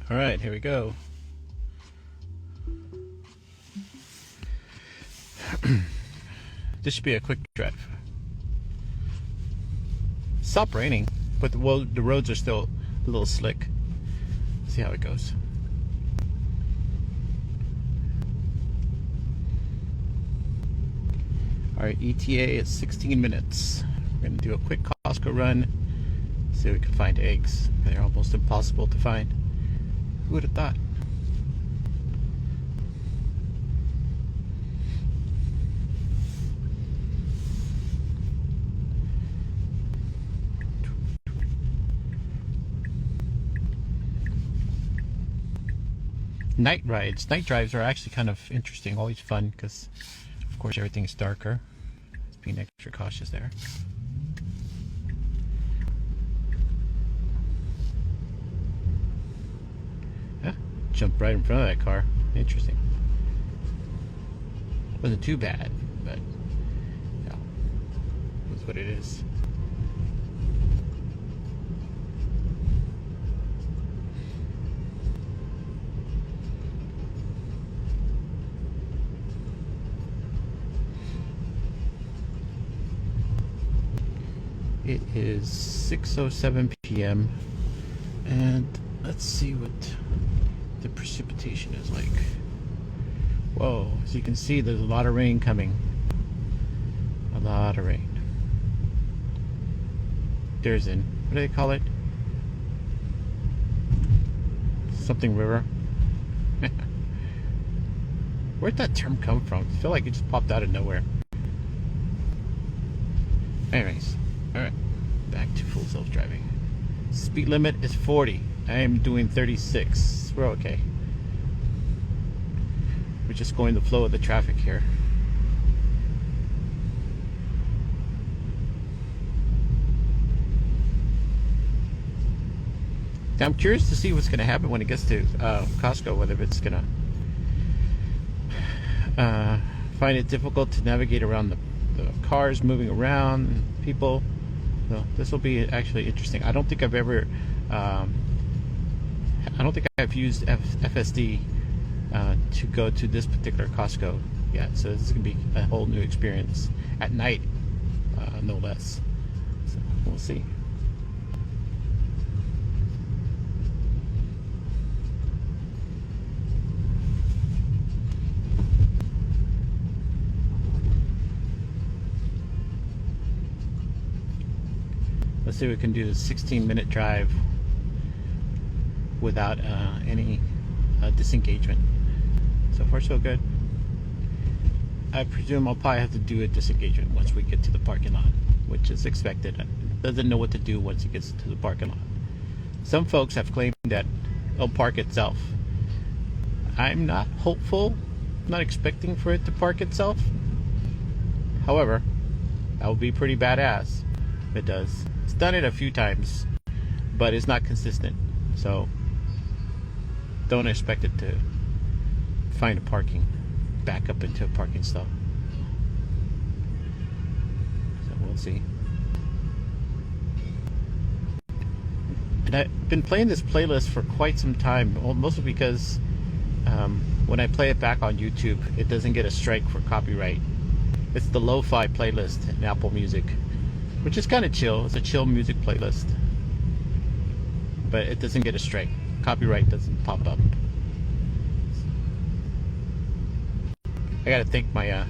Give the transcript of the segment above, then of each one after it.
All right, here we go. This should be a quick drive. Stop raining, but the roads are still a little slick. See how it goes. All right, ETA is 16 minutes. We're gonna do a quick Costco run. See if we can find eggs. They're almost impossible to find. Who would have thought? Night drives are actually kind of interesting, always fun, because of course everything's darker. Just being extra cautious there. Yeah, jumped right in front of that car. Interesting. Wasn't too bad, but yeah, that's what it is. It is 6:07 p.m. and let's see what the precipitation is like. Whoa, as you can see, there's a lot of rain coming. A lot of rain. There's what do they call it? Something river. Where'd that term come from? I feel like it just popped out of nowhere. Anyways. Alright, back to full self-driving. Speed limit is 40. I am doing 36. We're okay. We're just going the flow of the traffic here. Now, I'm curious to see what's going to happen when it gets to Costco, whether it's going to find it difficult to navigate around the cars moving around, people. So this will be actually interesting. I don't think I've ever, I don't think I've used FSD to go to this particular Costco yet. So this is going to be a whole new experience at night, no less. So we'll see. Let's see if we can do the 16-minute drive without any disengagement. So far so good. I presume I'll probably have to do a disengagement once we get to the parking lot, which is expected. It doesn't know what to do once it gets to the parking lot. Some folks have claimed that it'll park itself. I'm not hopeful, not expecting for it to park itself. However, that would be pretty badass if it does. It's done it a few times, but it's not consistent, so don't expect it to find a parking, back up into a parking stall. So we'll see. And I've been playing this playlist for quite some time, mostly because when I play it back on YouTube, it doesn't get a strike for copyright. It's the lo-fi playlist in Apple Music, which is kind of chill. It's a chill music playlist, but it doesn't get a strike. Copyright doesn't pop up. I gotta thank my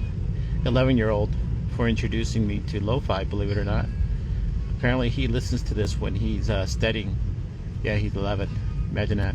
11-year-old for introducing me to lo-fi, believe it or not. Apparently he listens to this when he's studying. Yeah, he's 11. Imagine that.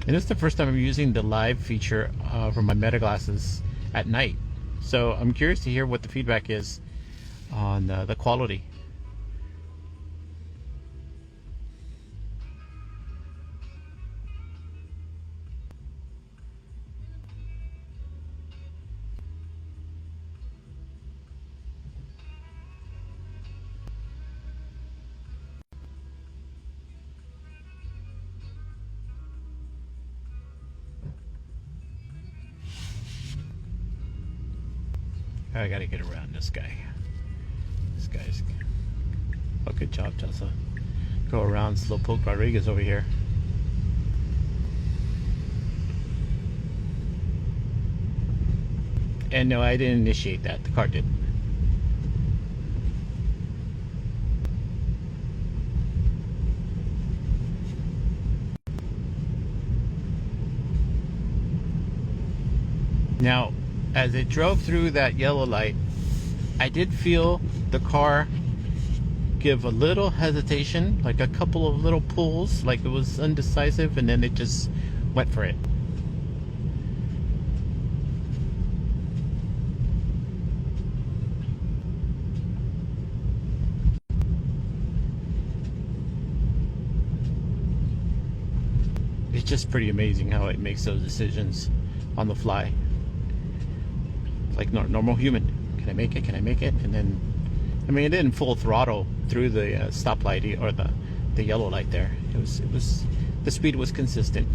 And it's the first time I'm using the live feature for my Meta glasses at night. So I'm curious to hear what the feedback is on the quality. I gotta get around this guy. This guy's... Oh, good job, Chelsea. Go around Slowpoke Rodriguez over here. And no, I didn't initiate that. The car did. Now, as it drove through that yellow light, I did feel the car give a little hesitation, like a couple of little pulls, like it was undecisive, and then it just went for it. It's just pretty amazing how it makes those decisions on the fly. Like normal human. Can I make it? Can I make it? And then, I mean, it didn't full throttle through the stoplight or the yellow light there. It was the speed was consistent.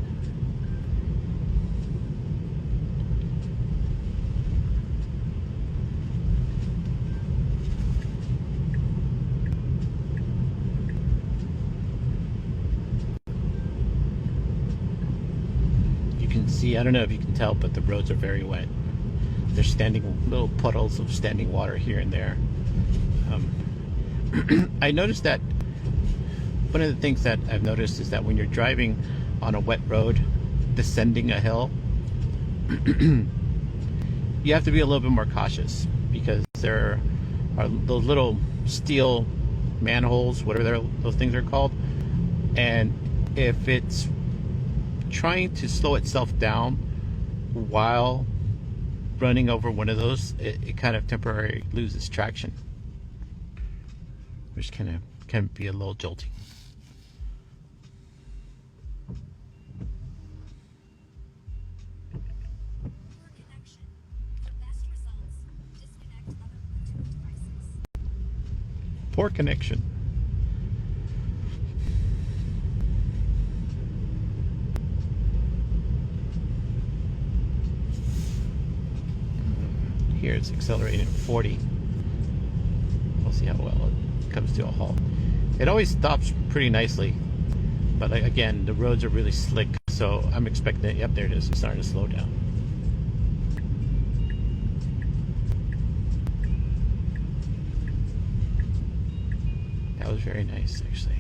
You can see, I don't know if you can tell, but the roads are very wet. There's standing little puddles of standing water here and there. I noticed that one of the things that I've noticed is that when you're driving on a wet road, descending a hill, you have to be a little bit more cautious, because there are those little steel manholes, whatever those things are called, and if it's trying to slow itself down while running over one of those, it kind of temporarily loses traction, which can be a little jolting. Poor connection. Here it's accelerating at 40. We'll see how well it comes to a halt. It always stops pretty nicely, but like, again, the roads are really slick, so I'm expecting it. Yep, there it is. It's starting to slow down. That was very nice, actually.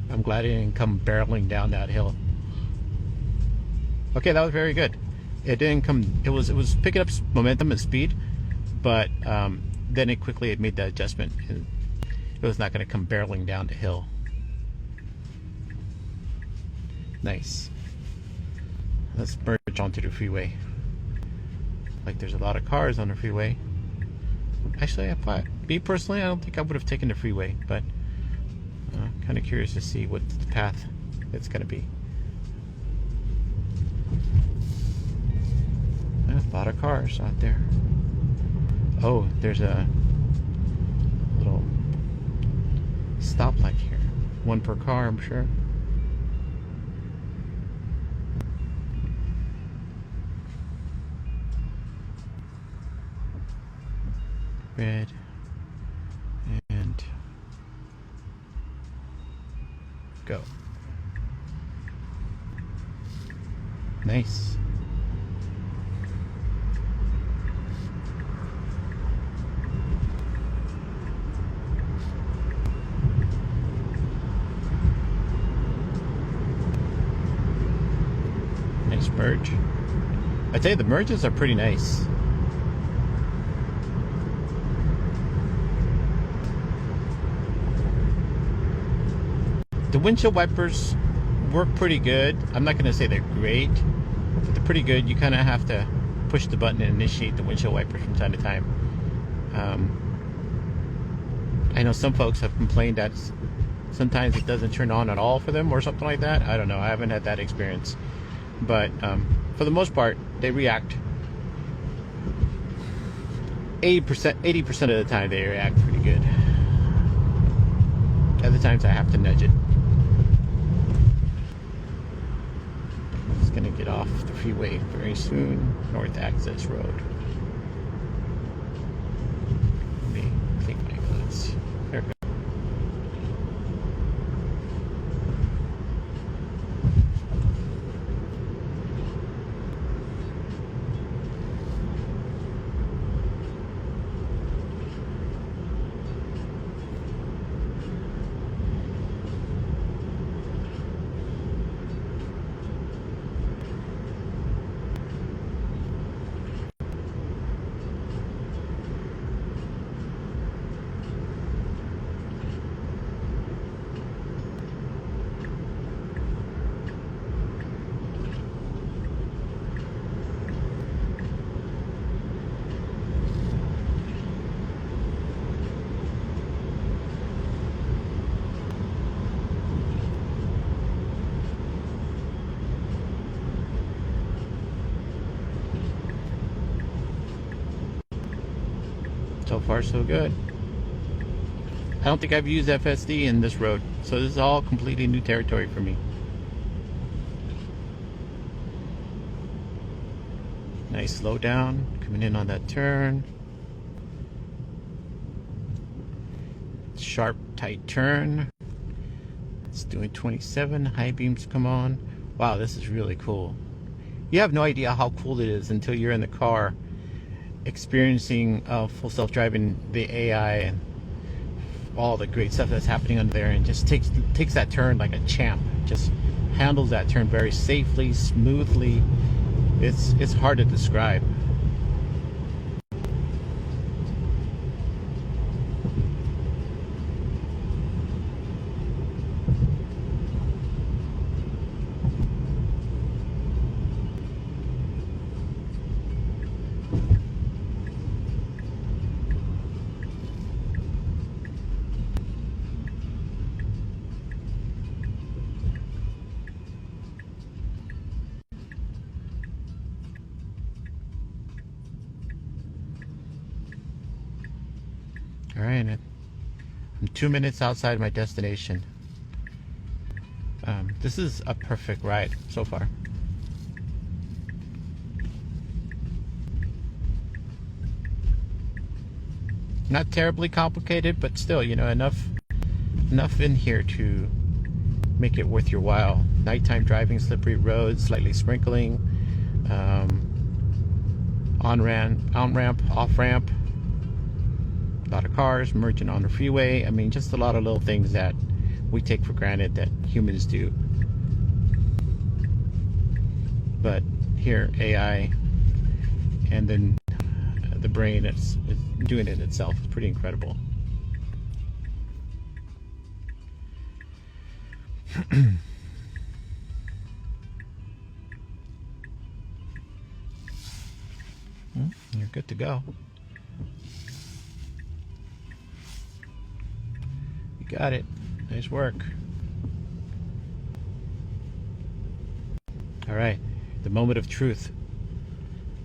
I'm glad it didn't come barreling down that hill. Okay, that was very good. It didn't come. It was picking up momentum and speed, but then it quickly made that adjustment, and it was not going to come barreling down the hill. Nice. Let's merge onto the freeway. Like there's a lot of cars on the freeway. Actually, me personally, I don't think I would have taken the freeway, but I'm kind of curious to see what the path it's going to be. A lot of cars out there. Oh, there's a little stoplight here. One per car, I'm sure. Red. And go. Nice. Nice merge. I'd say the merges are pretty nice. The windshield wipers work pretty good. I'm not going to say they're great, but they're pretty good. You kind of have to push the button and initiate the windshield wipers from time to time. I know some folks have complained that sometimes it doesn't turn on at all for them or something like that. I don't know. I haven't had that experience. But for the most part, they react. 80% of the time, they react pretty good. Other times, I have to nudge it. It's gonna get off the freeway very soon. North Access Road. minutes. Very good. So far, so good. I don't think I've used FSD in this road, so this is all completely new territory for me. Nice slow down, coming in on that turn. Sharp, tight turn. It's doing 27, high beams come on. Wow, this is really cool. You have no idea how cool it is until you're in the car experiencing full self-driving, the AI and all the great stuff that's happening under there, and just takes that turn like a champ. Just handles that turn very safely, smoothly. It's hard to describe. All right, I'm 2 minutes outside my destination. This is a perfect ride so far. Not terribly complicated, but still, you know, enough in here to make it worth your while. Nighttime driving, slippery roads, slightly sprinkling, on-ramp, off-ramp. A lot of cars merging on the freeway. I mean, just a lot of little things that we take for granted that humans do. But here, AI and then the brain is doing it itself. It's pretty incredible. You're good to go. You got it. Nice work. All right, the moment of truth.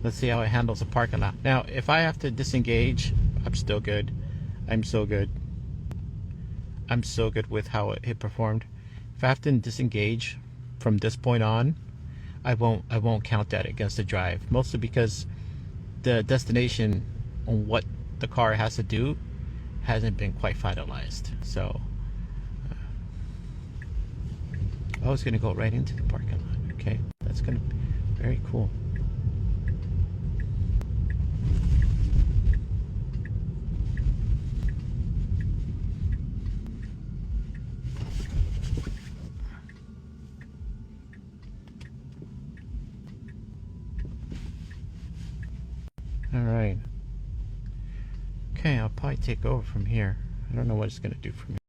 Let's see how it handles a parking lot. Now, if I have to disengage, I'm still good. I'm so good. I'm so good with how it performed. If I have to disengage from this point on, I won't count that against the drive. Mostly because the destination on what the car has to do hasn't been quite finalized. So I was going to go right into the parking lot. Okay, that's going to be very cool. All right. Okay, I'll probably take over from here. I don't know what it's going to do for me.